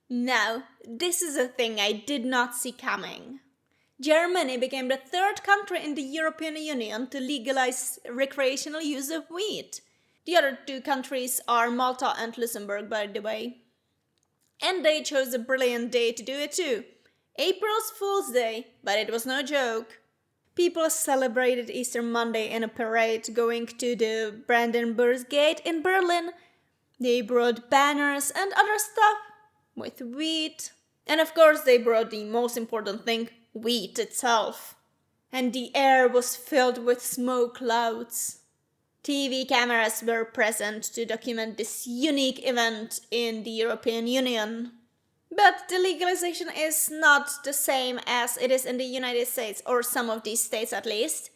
Now, this is a thing I did not see coming. Germany became the third country in the European Union to legalize recreational use of weed. The other two countries are Malta and Luxembourg, by the way. And they chose a brilliant day to do it too. April's Fool's Day, but it was no joke. People celebrated Easter Monday in a parade going to the Brandenburg Gate in Berlin. They brought banners and other stuff with wheat. And of course, they brought the most important thing, wheat itself. And the air was filled with smoke clouds. TV cameras were present to document this unique event in the European Union. But the legalization is not the same as it is in the United States, or some of these states at least.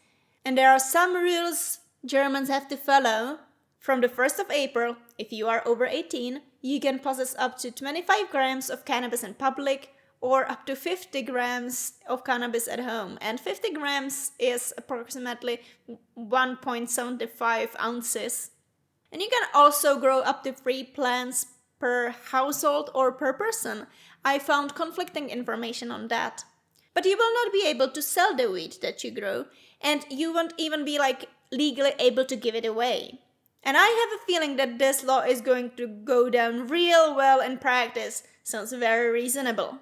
And there are some rules Germans have to follow. From the 1st of April, if you are over 18, you can possess up to 25 grams of cannabis in public or up to 50 grams of cannabis at home. And 50 grams is approximately 1.75 ounces. And you can also grow up to 3 plants per household or per person. I found conflicting information on that. But you will not be able to sell the weed that you grow, and you won't even be legally able to give it away. And I have a feeling that this law is going to go down real well in practice. Sounds very reasonable.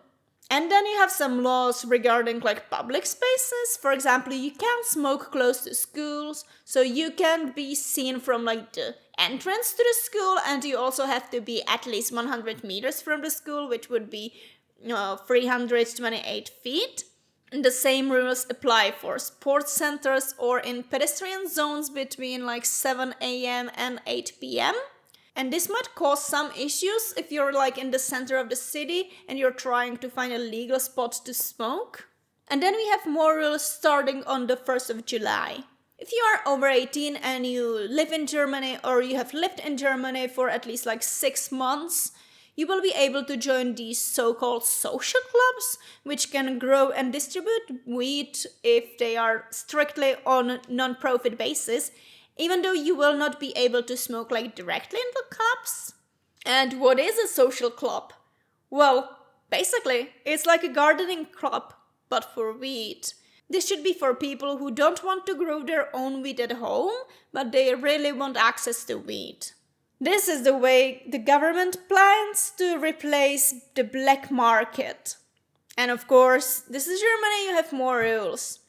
And then you have some laws regarding public spaces. For example, you can't smoke close to schools, so you can't be seen from the entrance to the school, and you also have to be at least 100 meters from the school, which would be 328 feet. And the same rules apply for sports centers or in pedestrian zones between 7 a.m. and 8 p.m. And this might cause some issues if you're in the center of the city and you're trying to find a legal spot to smoke. And then we have more rules starting on the 1st of July. If you are over 18 and you live in Germany or you have lived in Germany for at least 6 months, you will be able to join these so-called social clubs, which can grow and distribute weed if they are strictly on a non-profit basis, even though you will not be able to smoke directly in the clubs. And what is a social club? Well, basically, it's like a gardening club, but for weed. This should be for people who don't want to grow their own weed at home, but they really want access to weed. This is the way the government plans to replace the black market. And of course, this is Germany, you have more rules.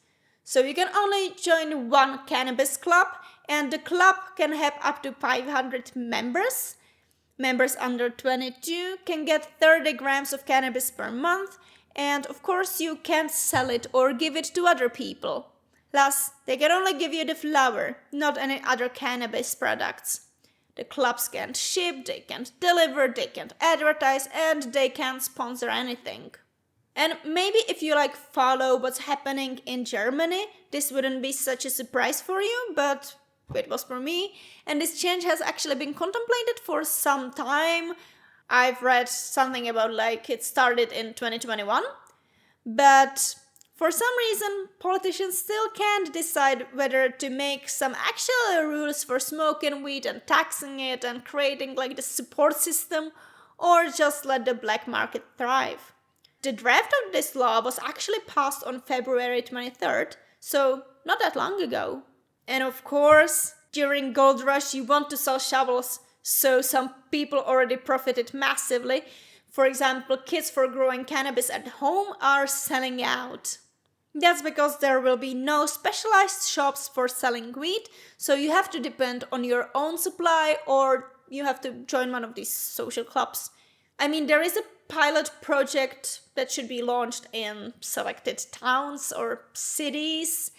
So you can only join one cannabis club, and the club can have up to 500 members. Members under 22 can get 30 grams of cannabis per month, and of course you can't sell it or give it to other people. Plus, they can only give you the flower, not any other cannabis products. The clubs can't ship, they can't deliver, they can't advertise, and they can't sponsor anything. And maybe if you follow what's happening in Germany, this wouldn't be such a surprise for you, but it was for me. And this change has actually been contemplated for some time. I've read something about it started in 2021, but for some reason, politicians still can't decide whether to make some actual rules for smoking weed and taxing it and creating the support system, or just let the black market thrive. The draft of this law was actually passed on February 23rd, so not that long ago. And of course, during Gold Rush, you want to sell shovels, so some people already profited massively. For example, kits for growing cannabis at home are selling out. That's because there will be no specialized shops for selling weed, so you have to depend on your own supply or you have to join one of these social clubs. I mean, there is a pilot project that should be launched in selected towns or cities,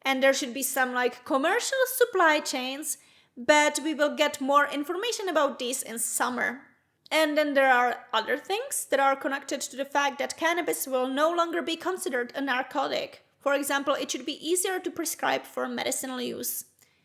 and there should be some commercial supply chains, but we will get more information about these in summer. And then there are other things that are connected to the fact that cannabis will no longer be considered a narcotic. For example, it should be easier to prescribe for medicinal use.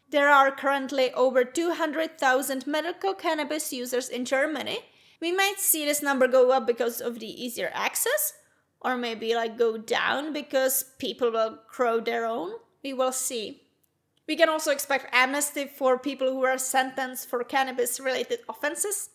There are currently over 200,000 medical cannabis users in Germany. We might see this number go up because of the easier access, or maybe go down because people will grow their own. We will see. We can also expect amnesty for people who are sentenced for cannabis-related offenses.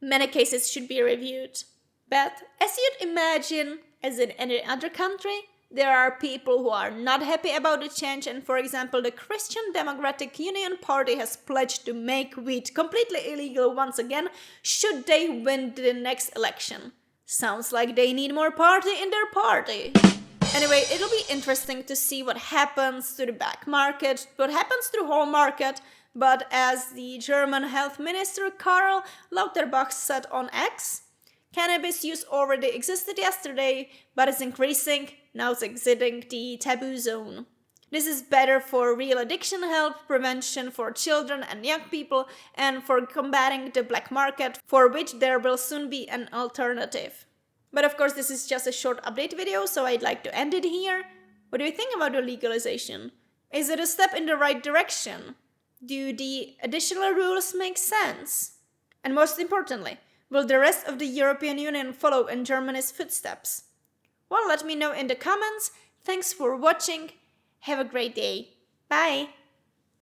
Many cases should be reviewed. But as you'd imagine, as in any other country, there are people who are not happy about the change, and for example, the Christian Democratic Union Party has pledged to make weed completely illegal once again should they win the next election. Sounds like they need more party in their party. Anyway, it'll be interesting to see what happens to the black market, what happens to the whole market, but as the German health minister Karl Lauterbach said on X, cannabis use already existed yesterday, but is increasing, now it's exiting the taboo zone. This is better for real addiction help, prevention for children and young people, and for combating the black market, for which there will soon be an alternative. But of course, this is just a short update video, so I'd like to end it here. What do you think about the legalization? Is it a step in the right direction? Do the additional rules make sense? And most importantly, will the rest of the European Union follow in Germany's footsteps? Well, let me know in the comments. Thanks for watching. Have a great day. Bye!